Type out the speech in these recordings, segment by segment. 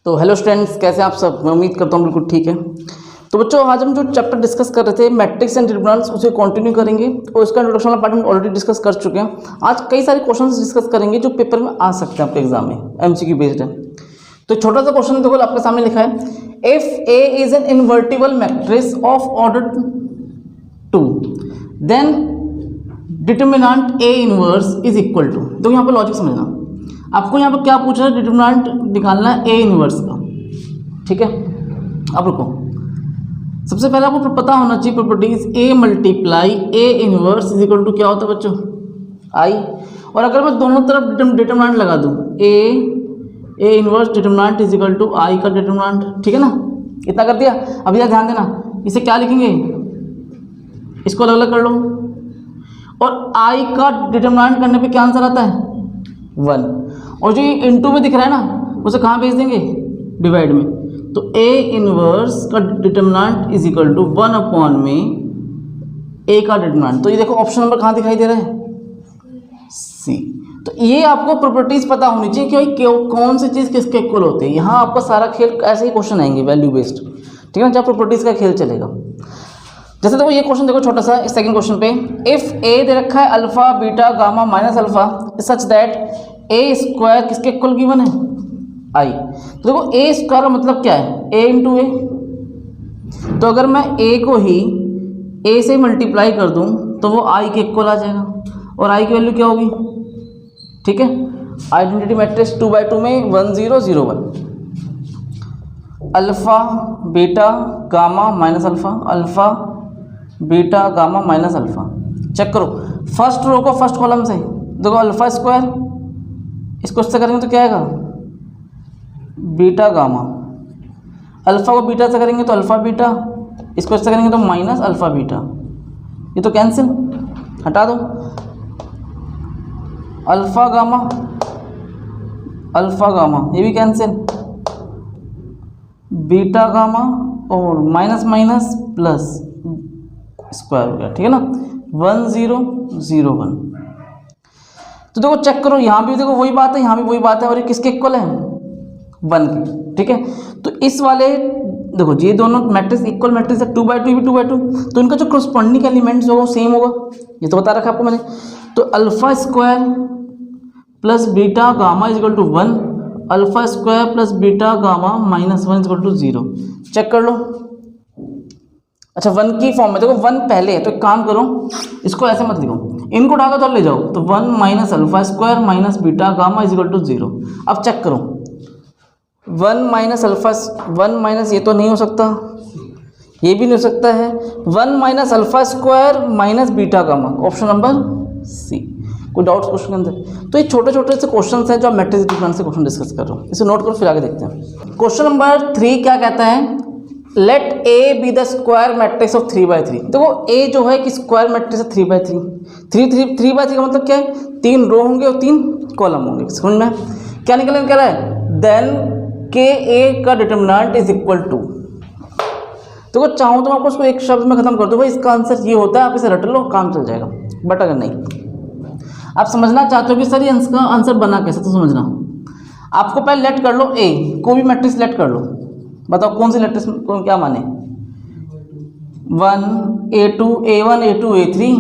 तो hello students, कैसे हैं आप सब। मैं उम्मीद करता हूँ बिल्कुल ठीक है। तो बच्चों, आज हम जो चैप्टर डिस्कस कर रहे थे मैट्रिक्स एंड डिटरमिनेंट्स, उसे कंटिन्यू करेंगे और इसका इंट्रोडक्शन वाला पार्ट हम ऑलरेडी डिस्कस कर चुके हैं। आज कई सारे क्वेश्चंस डिस्कस करेंगे जो पेपर में आ सकते हैं आपके एग्जाम में, एमसीक्यू बेस्ड है। तो छोटा सा क्वेश्चन देखो आपके सामने लिखा है, if A is an invertible matrix of order 2 then determinant A inverse is equal to. तो यहाँ पर लॉजिक समझना, आपको यहाँ पर क्या पूछ रहा है, डिटरमिनेंट निकालना है ए इनवर्स का। ठीक है, अब रुको, सबसे पहले आपको पता होना चाहिए properties A multiply A inverse is equal to क्या होता है बच्चों, आई। और अगर मैं दोनों तरफ डिटरमिनेंट लगा दूं, A inverse determinant is equal to I का डिटरमिनेंट, ठीक है ना। इतना कर दिया। अब यह ध्यान देना, इसे क्या लिखेंगे, इसको अलग अलग कर लो, और आई का डिटरमिनेंट करने पे क्या आंसर आता है 1। और जो ये इनटू में दिख रहा है ना, उसे कहाँ भेज देंगे, डिवाइड में। तो ए इनवर्स का डिटरमिनेंट इज इक्वल टू 1 में ए का डिटरमिनेंट। तो ये देखो ऑप्शन नंबर कहाँ दिखाई दे रहा है, सी। तो ये आपको प्रॉपर्टीज पता होनी चाहिए कि भाई कौन सी चीज़ किसके इक्वल होती है। यहाँ आपका सारा खेल ऐसे ही क्वेश्चन आएंगे वैल्यू बेस्ड, ठीक है ना, जहाँ प्रॉपर्टीज का खेल चलेगा। जैसे देखो ये क्वेश्चन देखो छोटा सा, सेकंड क्वेश्चन पे, इफ ए दे रखा है alpha beta gamma minus alpha such that A square किसके इक्वल गिवन है, आई। तो देखो ए स्क्वायर का मतलब क्या है, ए इंटू ए। तो अगर मैं ए को ही ए से मल्टीप्लाई कर दूं तो वो आई के इक्वल आ जाएगा, और आई की वैल्यू क्या होगी, ठीक है। आइडेंटिटी मैट्रिक्स 2/2 में 1 0 0 1, alpha beta gamma minus alpha, alpha beta gamma minus alpha. Check करो फर्स्ट रो को फर्स्ट कॉलम से, देखो अल्फा स्क्वायर, इसको इससे करेंगे तो क्या आएगा, बीटा गामा। अल्फा को बीटा से करेंगे तो अल्फा बीटा, इसको इससे करेंगे तो माइनस अल्फा बीटा। ये तो कैंसिल, हटा दो। अल्फा गामा, अल्फा गामा ये भी कैंसिल, बीटा गामा और माइनस माइनस प्लस स्क्वायर हो गया, ठीक है ना। 1 0 0 1। तो देखो चेक करो, यहाँ भी देखो वही बात है, यहाँ भी वही बात है, और ये किसके इक्वल है, 1 के, ठीक है। तो इस वाले देखो ये दोनों मैट्रिक्स इक्वल मैट्रिक्स है, 2/2 भी 2/2, तो इनका जो करस्पॉन्डिंग एलिमेंट्स होगा सेम होगा, ये तो बता रखा आपको मैंने। तो alpha square plus beta gamma is equal to 1, alpha square plus beta gamma minus 1 is equal to 0। Check कर लो। अच्छा 1 की फॉर्म में देखो 1 पहले है, तो एक काम करो, इसको ऐसे मत लिखो, इनको उठाकर तो ले जाओ, तो 1 minus alpha square minus beta gamma is equal to 0। अब चेक करो, 1 माइनस अल्फा, 1 माइनस ये तो नहीं हो सकता, ये भी नहीं हो सकता है, 1 minus alpha square minus beta gamma, option number C. कोई डाउट्स क्वेश्चन के अंदर। तो ये छोटे छोटे से क्वेश्चन हैं जो आप मैट्रिक्स डिफरेंस से क्वेश्चन डिस्कस कर रहे हो, इसे नोट करो फिर आगे देखते हैं। क्वेश्चन नंबर 3 क्या कहता है, let A be the square matrix of 3/3। देखो ए जो है कि स्क्वायर मैट्रिक्स है 3/3। 3/3 का मतलब क्या है, 3 रो होंगे और 3 कॉलम होंगे। समझ में क्या निकलने कह रहा है, देन के ए का डिटरमिनेंट इज इक्वल टू। देखो चाहूँ तो मैं आपको उसको एक शब्द में खत्म कर दूँ, भाई इसका आंसर ये होता है, आप इसे रट लो, काम चल जाएगा। बट अगर नहीं आप समझना चाहते हो कि सर ये इसका आंसर बना कैसे, तो समझना, आपको पहले लेट कर लो, ए को भी मैट्रिक्स लेट कर लो, बताओ कौन सी मैट्रिक्स को क्या माने, 1 A2 A1 A2 A3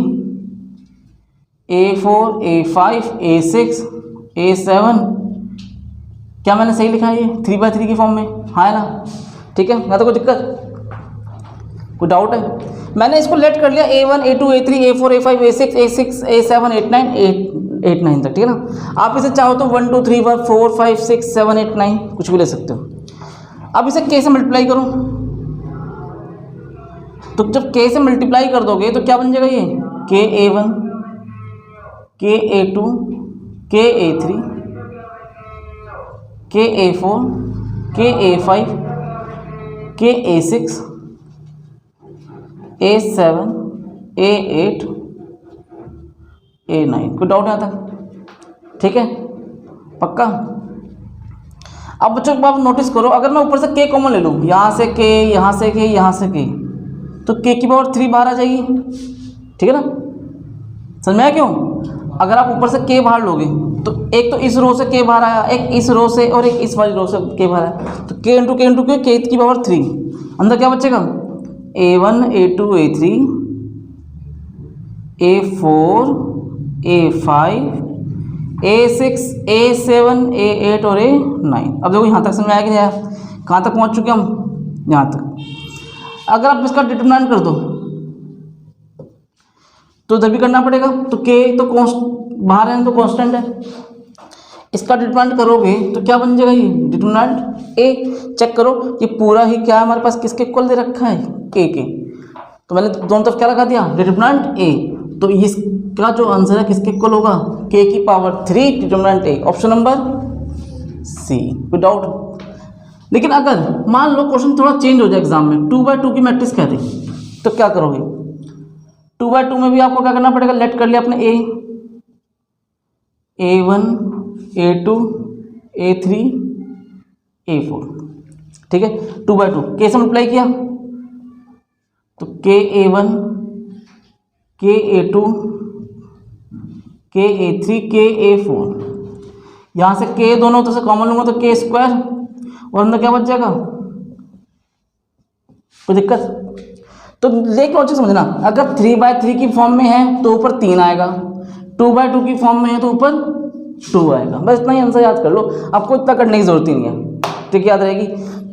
A4 A5 A6 A7। क्या मैंने सही लिखा है, ये 3/3 की फॉर्म में, हाँ है ना, ठीक है ना। तो कोई दिक्कत, कोई डाउट है, मैंने इसको लेट कर लिया A1 A2 A3 A4 A5 A6 A6 A7 A9 8 9 तक, ठीक है ना। आप इसे चाहो तो 1 2 3 4 5 6 7 8 9 कुछ भी ले सकते हो। अब इसे k से मल्टीप्लाई करो, तो जब k से मल्टीप्लाई कर दोगे तो क्या बन जाएगा, ये k A1 k A2 k A3 k A4 k A5 k A6 A7 A8 A9। कोई डाउट नहीं आता, ठीक है, पक्का। अब बच्चों आप नोटिस करो, अगर मैं ऊपर से k कॉमन ले लूँ, यहाँ से k, यहाँ से k, यहाँ से k, तो k की पावर 3 बाहर आ जाएगी, ठीक है ना। समझ में आया क्यों, अगर आप ऊपर से k बाहर लोगे तो एक तो इस रो से k बाहर आया, एक इस रो से और एक इस वाली रो से k बाहर आया, तो k इंटू के की पावर 3, अंदर क्या बचेगा a1 a2 a3 a4 a5 a6 a7 a8 और a9। अब देखो यहाँ तक समझ आया कि नहीं आया, कहाँ तक पहुँच चुके हम, यहाँ तक। अगर आप इसका डिटरमिनेंट कर दो तो इधर भी करना पड़ेगा, तो k तो बाहर है तो कांस्टेंट है, इसका डिटरमिनेंट करोगे तो क्या बन जाएगा, ये डिटरमिनेंट a। चेक करो ये पूरा ही क्या है हमारे पास, किसके इक्वल दे रखा है, k के। तो मैंने दोनों तरफ क्या लगा दिया, डिटरमिनेंट a। तो इसका जो आंसर है किसके इक्वल होगा, k की power 3 determinant a, option number C, without. लेकिन अगर मान लो क्वेश्चन थोड़ा चेंज हो जाए एग्जाम में, 2/2 की मैट्रिक्स कह रही, तो क्या करोगे, 2/2 में भी आपको क्या करना पड़ेगा, लेट कर लिया अपने a1 a2 a3 a4, ठीक है। 2/2 k से मल्टीप्लाई किया तो k a1 k a2 k a3 k a4, यहाँ से k दोनों तरफ से कॉमन लूंगा तो k स्क्वायर, और अंदर क्या बच जाएगा, कोई दिक्कत। तो देख लॉजिक समझना, अगर 3/3 की फॉर्म में है तो ऊपर 3 आएगा, 2/2 की फॉर्म में है तो ऊपर 2 आएगा, बस इतना ही आंसर याद कर लो, आपको इतना करने की जरूरत ही नहीं है, ठीक, याद रहेगी।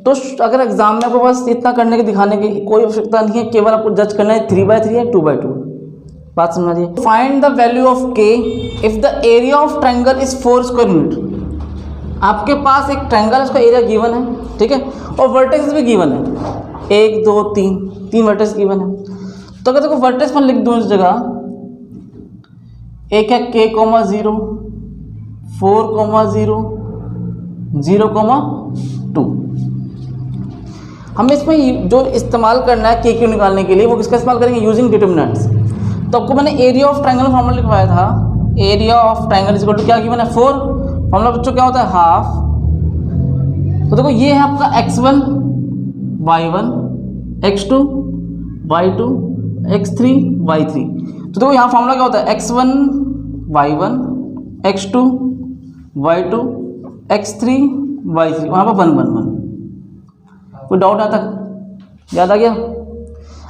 तो अगर एग्जाम में आपको बस इतना करने के दिखाने की कोई आवश्यकता नहीं है, केवल आपको जज करना है 3/3 है 2/2, बात समझ आइए। Find the value of k if the area of triangle is 4 square unit. आपके पास एक ट्रायंगल है, उसका एरिया गिवन है, ठीक है, और वर्टेक्स भी गिवन है, 1 2 3 वर्टेक्स गिवन है। तो अगर देखो वर्टेक्स में लिख दूँ इस जगह, एक है k, 0 4, 0 2। हमें इसमें जो इस्तेमाल करना है k क्यू निकालने के लिए, वो किसका इस्तेमाल करेंगे, यूजिंग डिटरमिनेंट्स। तो आपको मैंने एरिया ऑफ ट्रायंगल फॉर्मूला लिखवाया था, area of triangle is equal to क्या गिवन है 4, फॉर्मूला बच्चों क्या होता है हाफ। तो देखो ये है आपका x1 y1 x2 y2 x3 y3। तो देखो यहाँ फॉर्मूला क्या होता है x1 y1 x2 y2 x3 y3, वहाँ पर 1 1 1। कोई डाउट आता, याद आ गया।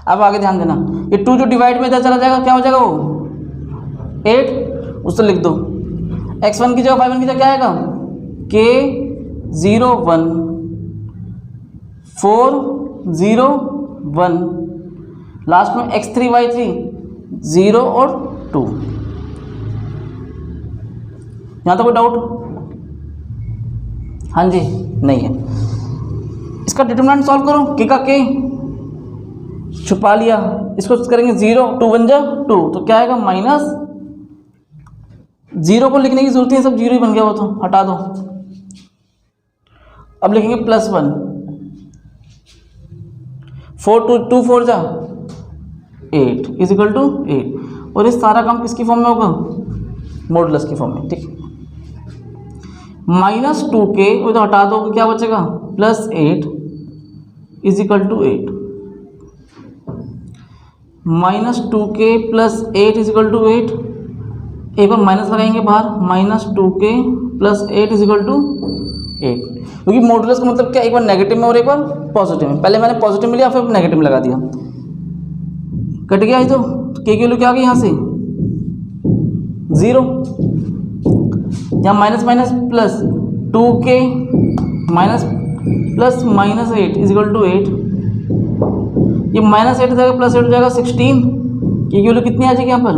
अब आगे ध्यान देना, ये 2 जो डिवाइड में इधर चला जाएगा क्या हो जाएगा, वो 8, उससे लिख दो। x1 की जगह y1 की जगह क्या आएगा, k 0 1 4 0 1, लास्ट में x3 y3 0 और 2। यहाँ तो कोई डाउट, हाँ जी नहीं है। इसका डिटरमिनेंट सॉल्व करो, k का k छुपा लिया, इसको करेंगे 0 2 1 जा 2, तो क्या आएगा माइनस, 0 को लिखने की जरूरत है, सब 0 ही बन गया, वो तो हटा दो। अब लिखेंगे +1, 4 2 4 जा 8 इज इक्वल टू 8, और ये सारा काम किसकी फॉर्म में होगा, मॉडुलस की फॉर्म में, ठीक। -2k वो तो हटा दो, क्या बचेगा +8 is equal to 8, -2k + 8 is equal to 8, एक बार माइनस लगाएंगे बाहर, -2k + 8 इज इक्वल टू 8, क्योंकि मॉडुलस का मतलब क्या, एक बार नेगेटिव में और एक बार पॉजिटिव में। पहले मैंने पॉजिटिव में लिया फिर नेगेटिव में लगा दिया, कट गया। तो k की वैल्यू क्या आ गई यहाँ से 0, यहाँ minus minus plus 2k minus plus -8 is equal to 8, ये -8 हो जाएगा +8 हो जाएगा 16, k की वैल्यू कितनी आ जाएगी यहाँ पर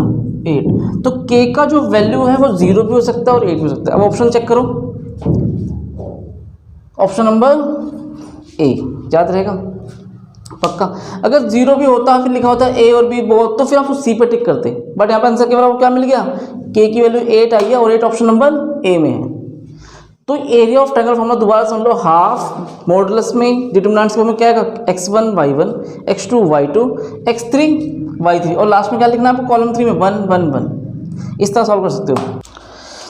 8। तो k का जो वैल्यू है वो 0 भी हो सकता है और 8 भी हो सकता है। अब ऑप्शन चेक करो, ऑप्शन नंबर ए याद रहेगा पक्का। अगर 0 भी होता फिर लिखा होता है a और b बहुत, तो फिर आप सी पे टिक करते, बट यहाँ पर आंसर के बाद क्या मिल गया, k की वैल्यू 8 आई है और 8 ऑप्शन नंबर ए में है। तो एरिया ऑफ ट्रायंगल फॉर्मूला दोबारा समझ लो, हाफ मॉडुलस में डिटरमिनेंट्स में क्या आएगा x1 y1 x2 y2 x3 y3, और लास्ट में क्या लिखना है आपको कॉलम 3 में 1 1 1। इस तरह सॉल्व कर सकते हो।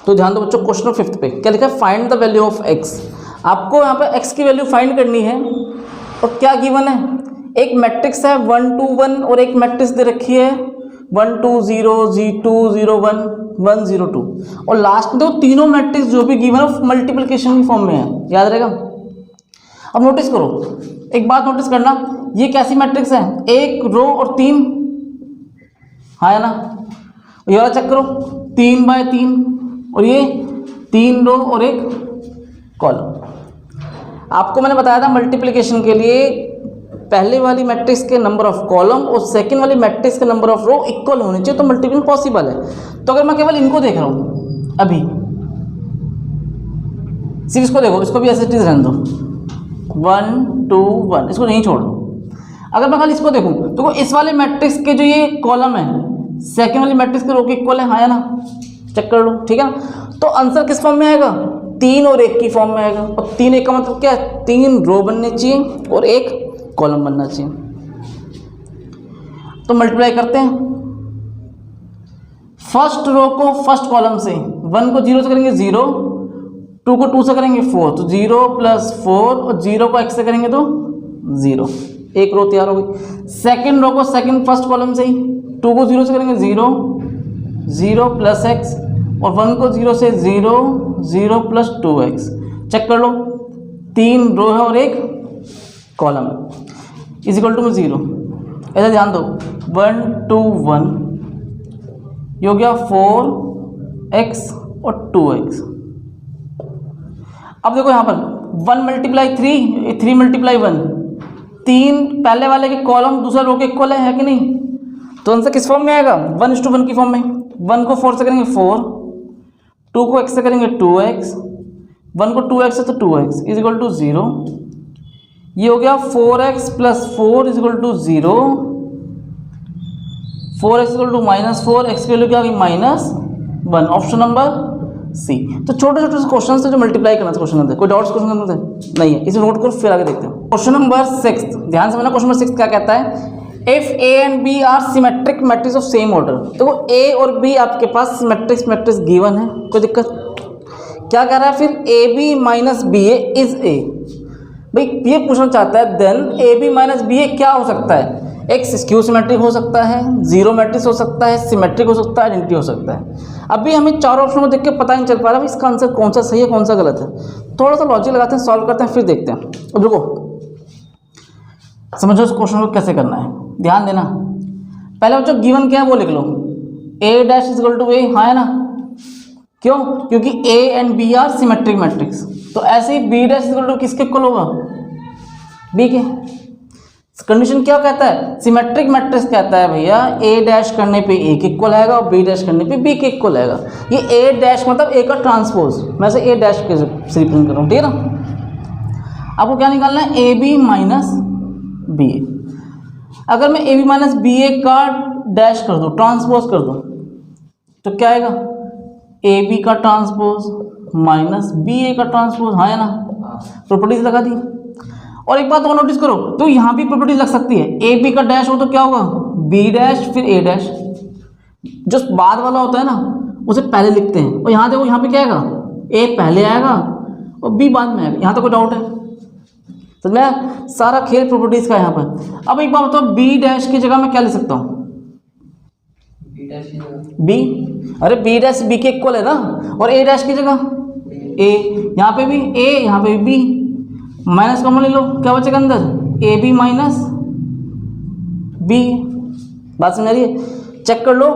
तो ध्यान दो बच्चों, क्वेश्चन 5 पे क्या लिखा है, find the value of x। आपको यहाँ पर x की वैल्यू फाइंड करनी है, और क्या गिवन है, एक मैट्रिक्स है 1 2 1 और एक मैट्रिक्स दे रखी है 1 2 0 2 0 1 1 0 2, और लास्ट में तो तीनों मैट्रिक्स जो भी गिवन है मल्टीप्लिकेशन की फॉर्म में है, याद रहेगा। अब नोटिस करो, एक बात नोटिस करना, ये कैसी मैट्रिक्स है, एक रो और 3, हाँ है ना। ये वाला चेक करो 3 बाय 3, और ये 3 रो और 1 कॉलम। आपको मैंने बताया था मल्टीप्लिकेशन के लिए पहले वाली मैट्रिक्स के नंबर ऑफ कॉलम और सेकंड वाली मैट्रिक्स के नंबर ऑफ रो इक्वल होने चाहिए तो मल्टीप्लिकेशन पॉसिबल है। तो अगर मैं केवल इनको देख रहा हूँ अभी, सिर्फ इसको देखो, इसको भी ऐसे चीज रहने दो 1 2 1, इसको नहीं छोड़ दो। अगर मैं खाली इसको देखूं तो इस वाले मैट्रिक्स के जो ये कॉलम है सेकंड वाली मैट्रिक्स के रो के इक्वल है, हाँ या ना, चेक कर लो, ठीक है ना। तो आंसर किस फॉर्म में आएगा, 3 और 1 की फॉर्म में आएगा। और 3 1 का मतलब क्या है, 3 रो बनने चाहिए और 1 कॉलम बनना चाहिए। तो मल्टीप्लाई करते हैं, फर्स्ट रो को फर्स्ट कॉलम से, 1 को 0 से करेंगे 0, 2 को 2 से करेंगे 4, तो 0 + 4, और 0 को x से करेंगे तो 0, एक रो तैयार हो गई। सेकंड रो को सेकंड फर्स्ट कॉलम से ही, 2 को 0 से करेंगे 0, 0 + x, और 1 को 0 से 0, 0 + 2x। चेक कर लो, 3 रो है और 1 कॉलम है, इक्वल टू 0। ऐसा ध्यान दो, 1 2 1, ये हो गया 4x और 2x। अब देखो यहाँ पर 1 × 3, 3 × 1, 3 पहले वाले के कॉलम दूसरा रो के इक्वल है कि नहीं। तो आंसर किस फॉर्म में आएगा, 1:1 की फॉर्म में। 1 को 4 से करेंगे 4, 2 को x से करेंगे 2x, 1 को 2x से तो 2x इक्वल टू 0। ये हो गया 4x + 4 equal to 0, 4x equal to -4, x की वैल्यू क्या होगी -1, ऑप्शन नंबर सी। तो छोटे छोटे से क्वेश्चन से जो मल्टीप्लाई करना था क्वेश्चन अंदर, कोई डाउट्स क्वेश्चन अंदर नहीं है, इसे नोट करो फिर आगे देखते हैं। क्वेश्चन नंबर 6, ध्यान से, क्वेश्चन नंबर 6 क्या कहता है, if A and B are symmetric matrix of same order. तो वो A और B आपके पास सिमेट्रिक मैट्रिक्स गिवन है, कोई दिक्कत, क्या कह रहा है फिर, AB - BA इज A। भाई ये पूछना चाहता है देन AB - BA क्या हो सकता है, एक स्क्यू सिमेट्रिक हो सकता है, जीरो मैट्रिक्स हो सकता है, सिमेट्रिक हो सकता है, आइडेंटिटी हो सकता है। अभी हमें चारों ऑप्शन को देख के पता नहीं चल पा रहा है इसका आंसर कौन सा सही है कौन सा गलत है। थोड़ा सा लॉजिक लगाते हैं, सॉल्व करते हैं, फिर देखते हैं। अब देखो समझो इस क्वेश्चन को कैसे करना है, ध्यान देना। पहले बच्चों गिवन क्या है वो लिख लो, A' इक्वल टू A, हाँ है ना, क्यों, क्योंकि A and B are symmetric matrix. तो ऐसे ही B' इक्वल टू किसके इक्वल होगा, B के। कंडीशन क्या कहता है, सिमेट्रिक मैट्रिक्स कहता है भैया A' करने पे A के इक्वल आएगा और B' करने पे B के इक्वल आएगा। ये A' मतलब A का ट्रांसपोज, मैं से A' के से रिप्रेजेंट कर रहा हूँ, ठीक है ना। आपको क्या निकालना है, AB - BA। अगर मैं AB - BA का डैश कर दूँ, ट्रांसपोज कर दूँ, तो क्या आएगा, AB का ट्रांसपोज -BA का ट्रांसपोज, हाँ है ना, प्रॉपर्टीज लगा दी। और एक बात और नोटिस करो, तो यहाँ भी प्रॉपर्टी लग सकती है, AB का डैश हो तो क्या होगा, B' फिर A', जो बाद वाला होता है ना उसे पहले लिखते हैं। और यहाँ देखो, यहाँ पे क्या आएगा, A पहले आएगा और B बाद में आएगा। यहाँ तो कोई डाउट है, समझ में, सारा खेल प्रॉपर्टीज का यहाँ पर। अब एक बात बताओ, B' की जगह मैं क्या लिख सकता हूँ, B, अरे B' B के इक्वल है ना, और A' की जगह A, यहाँ पे भी A, यहाँ पे भी B, माइनस कॉमन ले लो, क्या बचेगा अंदर, AB - B। बात समझ रही है, चेक कर लो,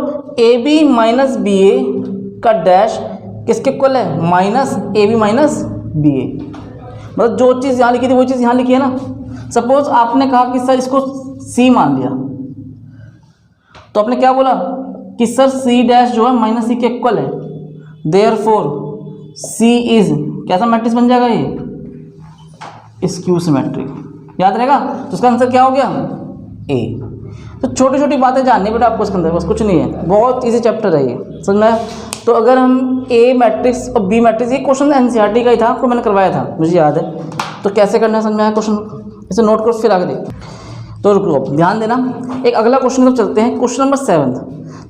AB - BA का डैश किसके इक्वल है, -AB - BA। मतलब जो चीज़ यहाँ लिखी थी वो चीज़ यहाँ लिखी है ना। सपोज आपने कहा कि सर इसको C मान लिया, तो आपने क्या बोला कि सर C' जो है -C के इक्वल है, देयरफॉर C इज कैसा मैट्रिक्स बन जाएगा, ये स्क्यू सिमेट्रिक, याद रहेगा। तो उसका आंसर क्या हो गया, A। तो छोटी छोटी बातें जाननी बेटा आपको इसके अंदर, बस कुछ नहीं है, बहुत इजी चैप्टर है ये, समझ में। तो अगर हम A मैट्रिक्स और B मैट्रिक्स, ये क्वेश्चन NCERT का ही था, आपको मैंने करवाया था, मुझे याद है। तो कैसे करना है समझ में आया क्वेश्चन, इसे नोट करो फिर आगे देखते हैं। तो रुको ध्यान देना, एक अगला क्वेश्चन जब चलते हैं, क्वेश्चन नंबर 7।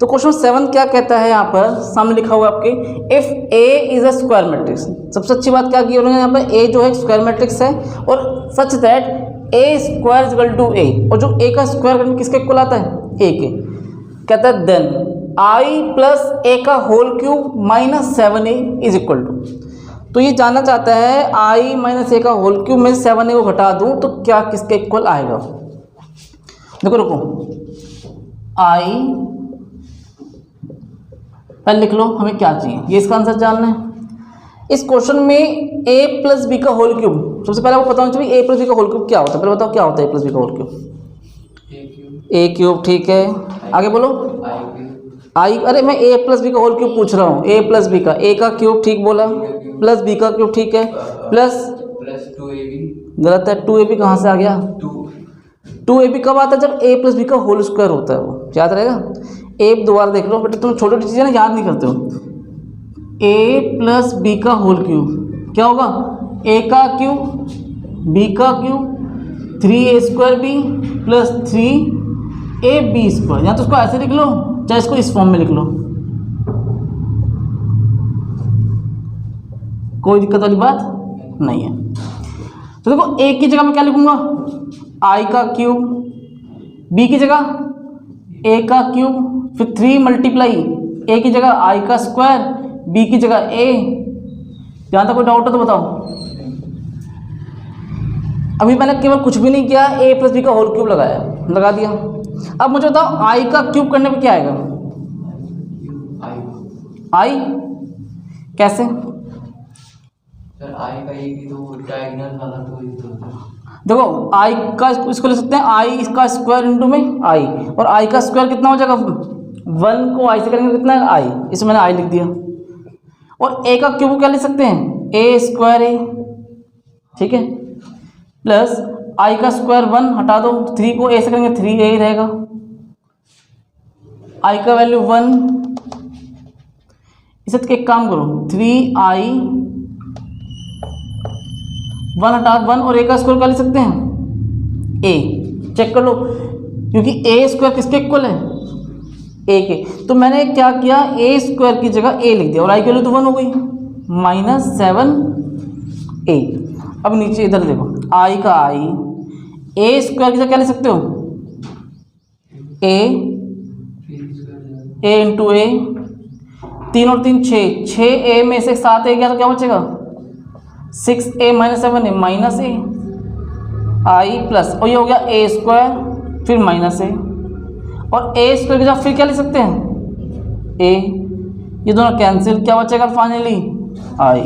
तो क्वेश्चन 7 क्या कहता है, यहाँ पर सामने लिखा हुआ है आपके, if A is a square matrix. सबसे अच्छी बात क्या की उन्होंने, यहाँ पर A जो है स्क्वायर मैट्रिक्स है, और सच दैट A² = A, और जो A का स्क्वायर किसके इक्वल आता है, A के। कहता है देन I + A का whole cube -7A is equal to. तो ये जानना चाहता है i माइनस ए का होल क्यूब में 7a को घटा दूं तो क्या किसके इक्वल आएगा। देखो रुको, i पहले लिख लो हमें क्या चाहिए, ये इसका आंसर जानना है। इस क्वेश्चन में a प्लस बी का होल क्यूब, सबसे पहले आपको पता होना चाहिए a प्लस बी का होल क्यूब क्या होता है। पहले बताओ क्या होता है a प्लस बी का होल क्यूब। a क्यूब, ठीक है, आगे बोलो। i, अरे मैं a प्लस बी का होल क्यूब पूछ रहा हूँ, a प्लस बी का, a का क्यूब ठीक बोला, प्लस बी का क्यूब ठीक है, प्लस 2ab, गलत है, 2ab कहाँ से आ गया। 2ab कब आता है, जब a प्लस बी का होल स्क्वायर होता है, वो याद रहेगा। a दोबारा देख लो बेटा, तुम छोटी छोटी चीज़ें ना याद नहीं करते हो। a प्लस बी का होल क्यूब क्या होगा, a का क्यूब b का cube 3a square b plus 3ab square, या तो उसको ऐसे लिख लो चाहे इसको इस फॉर्म में लिख लो, कोई दिक्कत वाली बात नहीं है। तो देखो a की जगह मैं क्या लिखूंगा, i का क्यूब, b की जगह a का क्यूब, फिर 3 मल्टीप्लाई a की जगह i का स्क्वायर, b की जगह a। यहाँ तक कोई डाउट है तो बताओ। अभी मैंने केवल कुछ भी नहीं किया, a प्लस बी का होल क्यूब लगाया, लगा दिया। अब मुझे बताओ i का क्यूब करने पे क्या आएगा, i कैसे। सर i का एक ही तो डायगोनल वाला तो ही तो देखो i का इसको ले सकते हैं i इसका स्क्वायर इंटू में i, और i का स्क्वायर कितना हो जाएगा, 1 को i से करेंगे कितना है i, इसमें मैंने i लिख दिया। और a का क्यूब क्या लिख सकते हैं, a स्क्वायर a, ठीक है, प्लस i का स्क्वायर 1 हटा दो, 3 को a से करेंगे 3a ही रहेगा, i का वैल्यू 1, इसे एक काम करो 3i 1 हटा 1 और a का स्क्वायर क्या लिख सकते हैं, a, चेक कर लो क्योंकि a स्क्वायर किसके इक्वल है, a के। तो मैंने क्या किया, a स्क्वायर की जगह a लिख दिया और i की वैल्यू तो 1 हो गई, -7a। अब नीचे इधर देखो i का i, a स्क्वायर की जगह क्या लिख सकते हो, a इंटू a, 3 और 3 6, 6a में से 7a गया तो क्या बचेगा, 6a minus 7a minus a, i plus, और ये हो गया a स्क्वायर फिर माइनस a, और a स्क्वायर की जगह फिर क्या लिख सकते हैं a, ये दोनों कैंसिल, क्या बचेगा फाइनली i।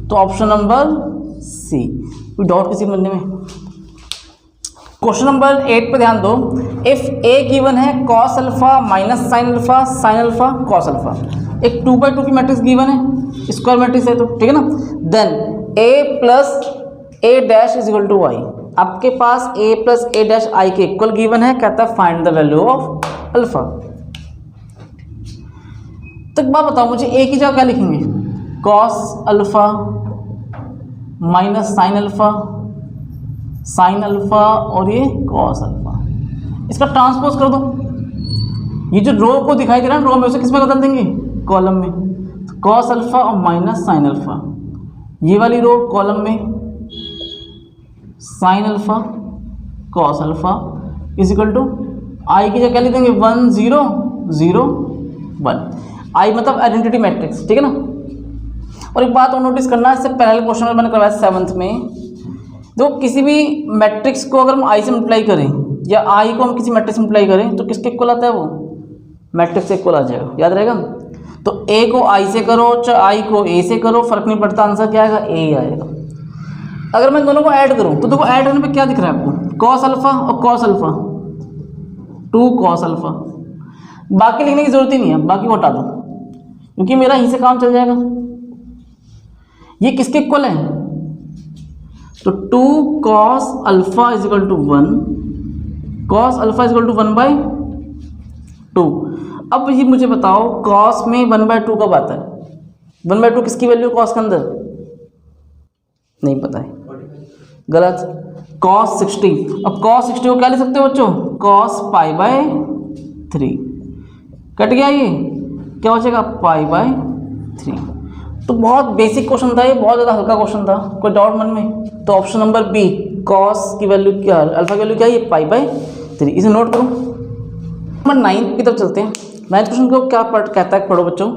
तो ऑप्शन नंबर सी। कोई डाउट किसी बनने में। क्वेश्चन नंबर 8 पे ध्यान दो, इफ a गिवन है cos alpha minus sine alpha, sine alpha cos alpha, एक 2/2 की मैट्रिक्स गिवन है, स्क्वायर मैट्रिक्स है तो ठीक है ना, then a plus a dash is equal to I. आपके पास a plus a dash I के इक्वल गिवन है, कहता है find the value of alpha. तो एक बात बताओ मुझे, a की जगह क्या लिखेंगे, cos alpha minus sine alpha, sine alpha और ये cos अल्फा, इसका ट्रांसपोज कर दो। ये जो रो को दिखाई दे रहा है रो में, उसे किस में बदल देंगे, कॉलम में, cos अल्फा और माइनस साइन अल्फा, ये वाली रो कॉलम में sine alpha cos alpha is equal to I की जगह क्या लिख देंगे, 1 0 0 1, आई मतलब आइडेंटिटी मैट्रिक्स, ठीक है ना। और एक बात और नोटिस करना, इससे पहले क्वेश्चन में मैंने करवाया 7th में, तो किसी भी मैट्रिक्स को अगर हम आई से मल्टीप्लाई करें या आई को हम किसी मैट्रिक्स से मल्टीप्लाई करें तो किसके इक्वल आता है, वो मैट्रिक्स से इक्वल आ जाएगा, याद रहेगा। तो a को i से करो चाहे i को a से करो, फर्क नहीं पड़ता, आंसर क्या आएगा, a आएगा। अगर मैं दोनों को ऐड करूं तो देखो ऐड करने पे क्या दिख रहा है आपको, cos अल्फा और cos अल्फा, 2 cos अल्फा, बाकी लिखने की जरूरत ही नहीं है, बाकी को हटा दो क्योंकि मेरा यहीं से काम चल जाएगा। ये किसके इक्वल है, तो 2 cos alpha is equal to 1, cos alpha is equal to 1/2। अब ये मुझे बताओ cos में 1/2 कब आता है, 1/2 किसकी वैल्यू cos के अंदर, नहीं पता है, गलत, cos 60। अब cos 60 को क्या ले सकते हो बच्चों, cos π/3, कट गया, ये क्या बचेगा π/3। तो बहुत बेसिक क्वेश्चन था ये, बहुत ज़्यादा हल्का क्वेश्चन था, कोई डाउट मन में। तो ऑप्शन नंबर बी, cos की वैल्यू क्या है, अल्फा की वैल्यू क्या है, ये π/3, इसे नोट करो। नंबर 9 की तरफ चलते हैं। 9th क्वेश्चन को क्या कहता है, पढ़ो बच्चों।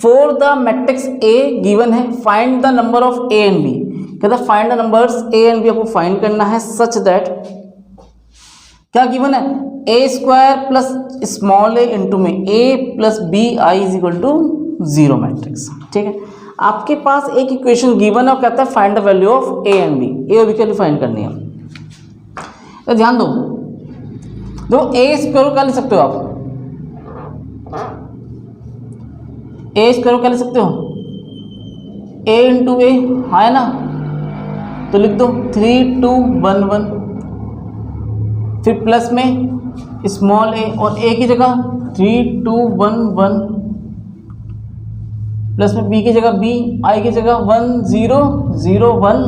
For the matrix A given है, find the number of A and B. कहता है find the numbers A and B आपको फाइंड करना है सच दैट क्या गिवन है, A square plus small A into में A plus B I is equal to 0 matrix. ठीक है, आपके पास एक इक्वेशन गिवन है और कहता है find the value of A and B, A और बी की वैल्यू फाइंड करनी है। तो ध्यान दो, ए स्क्वायर को क्या लिख सकते हो आप, ए स्क्वायर को क्या लिख सकते हो, ए इंटू ए, हाँ है ना, तो लिख दो 3 2 1 1, फिर प्लस में स्मॉल ए और ए की जगह 3 2 1 1, प्लस में बी की जगह बी, आई की जगह 1 0 0 1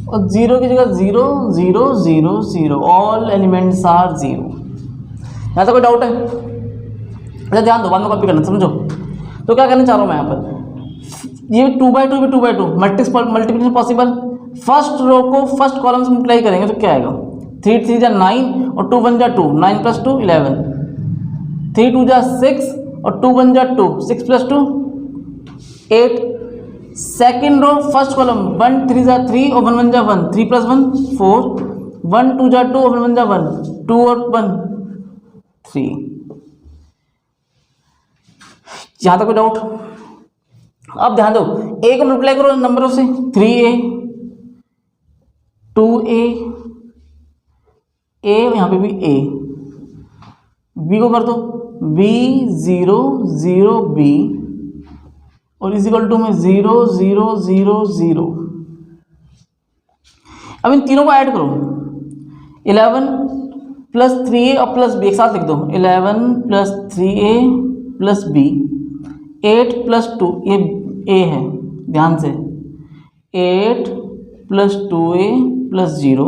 और 0 की जगह 0 0 0 0, ऑल एलिमेंट्स आर 0। यहाँ तक कोई डाउट है? अच्छा ध्यान दो, बाद में कॉपी करना, समझो। तो क्या करना चाह रहा हूँ मैं यहाँ पर, ये 2 बाई 2 भी 2 by 2 multiplication possible. First row को फर्स्ट कॉलम से मल्टीप्लाई करेंगे तो क्या आएगा, 3 3 जा 9 और 2 1 जा 2, 9 + 2 11, 3 2 जा 6 और 2 1 जा 2, 6 + 2 8। सेकेंड रो फर्स्ट कॉलम 1 3 जा 3 और 1 1 जा 1, 3 + 1 4, 1 2 जा 2 और 1 1 जा 1, 2 और 1 3। यहाँ तक कोई डाउट? अब ध्यान दो, ए को मल्टीप्लाई करो नंबरों से, 3a 2a a यहाँ पे भी a, b को कर दो b 0 0 b और इज इक्वल टू में 0 0 0 0। अब इन तीनों को ऐड करो, 11 + 3a और प्लस b एक साथ लिख दो, 11 + 3a + b, 8 + 2 ये a है, ध्यान से 8 + 2a + 0,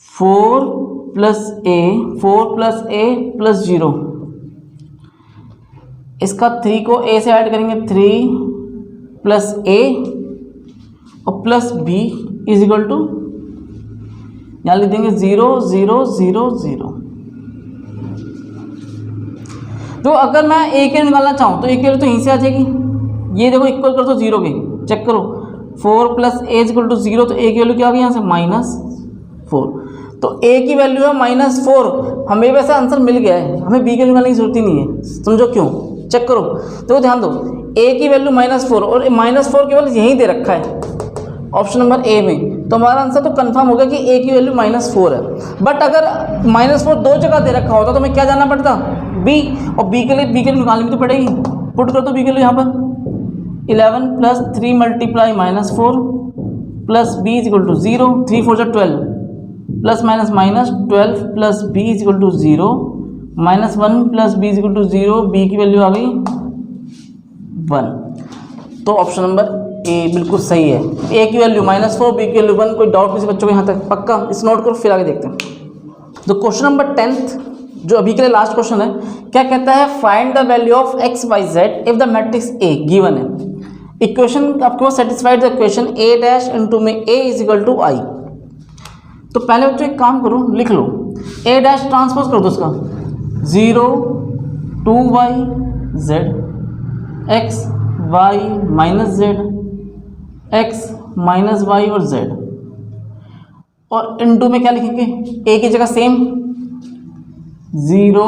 4 + a 4 + a + 0। इसका 3 को a से ऐड करेंगे, 3 + a और plus b is equal to यहाँ लिख देंगे 0 0 0 0। तो अगर मैं a के निकालना चाहूँ तो a के तो यहीं से आ जाएगी, ये देखो इक्वल कर दो 0 के, चेक करो 4 + a = 0, तो a की वैल्यू क्या आ गई यहाँ से -4। तो a की वैल्यू है -4, हमें वैसे आंसर मिल गया है, हमें b के निकालने की जरूरत ही नहीं है। समझो क्यों, चेक करो। तो ध्यान दो, a की वैल्यू -4 और -4 केवल यहीं दे रखा है ऑप्शन नंबर ए में, तो हमारा आंसर तो कंफर्म हो गया कि a की वैल्यू -4 है। बट अगर -4 दो जगह दे रखा होता तो हमें क्या जाना पड़ता, b, और b के लिए निकालनी भी तो पड़ेगी। पुट कर दो b के लिए यहाँ पर 11 + 3 × -4 प्लस b = 0, 3 4 जा 12 ±12 plus b = 0, -1 plus b = 0, b की वैल्यू आ गई 1। तो ऑप्शन नंबर ए बिल्कुल सही है, a की वैल्यू -4, b की वैल्यू 1। कोई डाउट किसी बच्चों को यहाँ तक पक्का? इस नोट करो, फिर आगे देखते हैं। तो क्वेश्चन नंबर 10th जो अभी के लिए लास्ट क्वेश्चन है, क्या कहता है, find the value of x y z if the matrix A given है। इक्वेशन आपको satisfied the equation a dash into में a is equal to i। तो पहले बच्चों एक काम करो, लिख लो a डैश ट्रांसपोज कर दो उसका 0 2y z x y minus z x minus y और z, और इनटू में क्या लिखेंगे, a की जगह same 0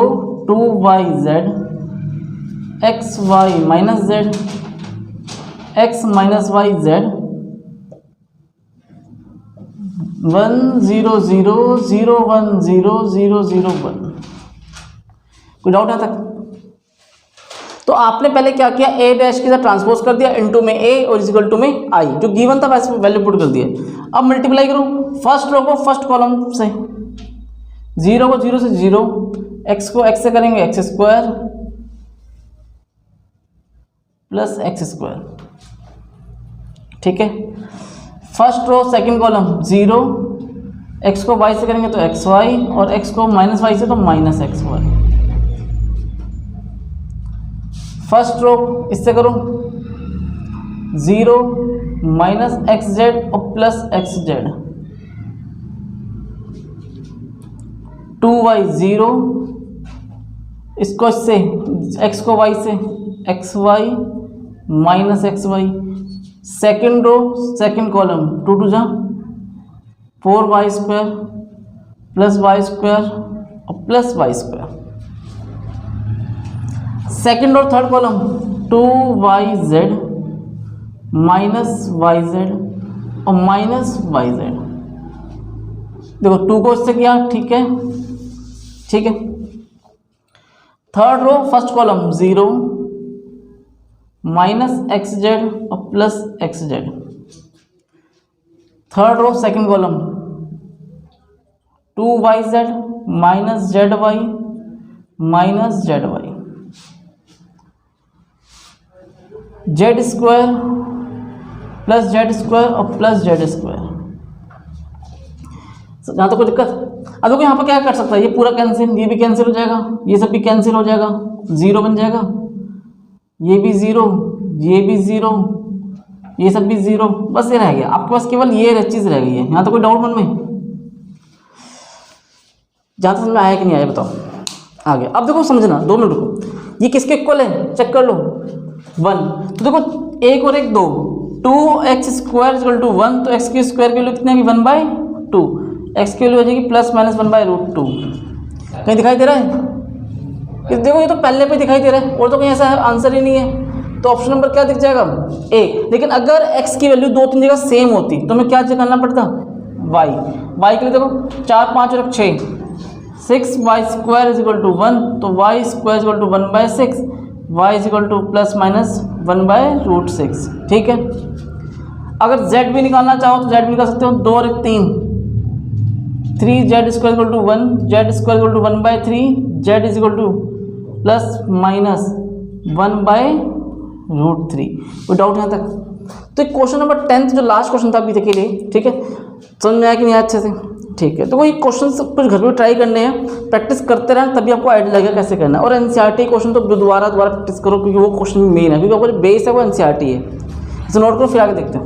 2yz x y minus z x minus y z 1 0 0 0 1 0 0 0 1। कोई डाउट है तक? तो आपने पहले क्या किया, a डैश के साथ ट्रांसपोज कर दिया इनटू में a और इज इक्वल टू में i, जो गिवन था वैसे वैल्यू पुट कर दिया। अब मल्टीप्लाई करो फर्स्ट रो को फर्स्ट कॉलम से, 0 को 0 से 0, x को x से करेंगे x² प्लस x², ठीक है। First row second column 0, x को y से करेंगे तो xy और x को -y से तो -xy। फर्स्ट रो इससे करो 0 -xz और प्लस xz, 2y 0, इसको इससे x को y से x y minus x y, second row second column 2 टू जा 4y² प्लस y² और प्लस y², सेकेंड और third column 2yz minus yz और माइनस yz। देखो 2 को इससे किया, ठीक है ठीक है। Third row first column 0 minus xz और plus xz, third row second column 2yz minus zy minus zy, z² plus z² और प्लस z²। जहाँ तक कोई दिक्कत? अब देखो यहाँ पर क्या कर सकता है, ये पूरा कैंसिल, ये भी कैंसिल हो जाएगा, ये सब भी कैंसिल हो जाएगा, 0 बन जाएगा, ये भी 0, ये भी 0, ये सब भी 0, बस ये रह गया आपके पास, केवल ये चीज़ रह गई है। यहाँ तो कोई डाउट मन में? जहाँ तक समझ में आया कि नहीं आया बताओ? आ गया। अब देखो समझना, 2 मिनट रुको, ये किसके इक्वल है चेक कर लो, 1। तो देखो 1 और 1 2, 2x² = 1, तो x² की वैल्यू कितनी आएगी 1/2, x की वैल्यू हो जाएगी प्लस माइनस 1/√2। कहीं दिखाई दे रहा है? देखो ये तो पहले पे दिखाई दे रहा है, और तो कहीं ऐसा आंसर ही नहीं है, तो ऑप्शन नंबर क्या दिख जाएगा ए। लेकिन अगर x की वैल्यू 2-3 जगह सेम होती तो हमें क्या चेक करना पड़ता, y के लिए देखो 4 5 और 6, 6y² = 1, तो y² = 1/6, y = प्लस माइनस 1/√6, ठीक है। अगर z भी निकालना चाहो तो z भी निकाल सकते हो, 2 और 1 3, 3z² = 1, z² = 1/3, z plus minus 1/√3। कोई डाउट यहाँ तक? तो क्वेश्चन नंबर 10 जो लास्ट क्वेश्चन था अभी तक के लिए, ठीक है, समझ में आया कि नहीं अच्छे से? ठीक है, तो वही क्वेश्चन कुछ घर पे ट्राई करने हैं, प्रैक्टिस करते रहना, तभी आपको आइडिया लगेगा कैसे करना है। और एनसीईआरटी क्वेश्चन तो दोबारा प्रैक्टिस करो, क्योंकि वो क्वेश्चन मेन है, क्योंकि आपका जो बेस है वो एनसीईआरटी है। इसे नोट करो, फिर आगे देखते हैं।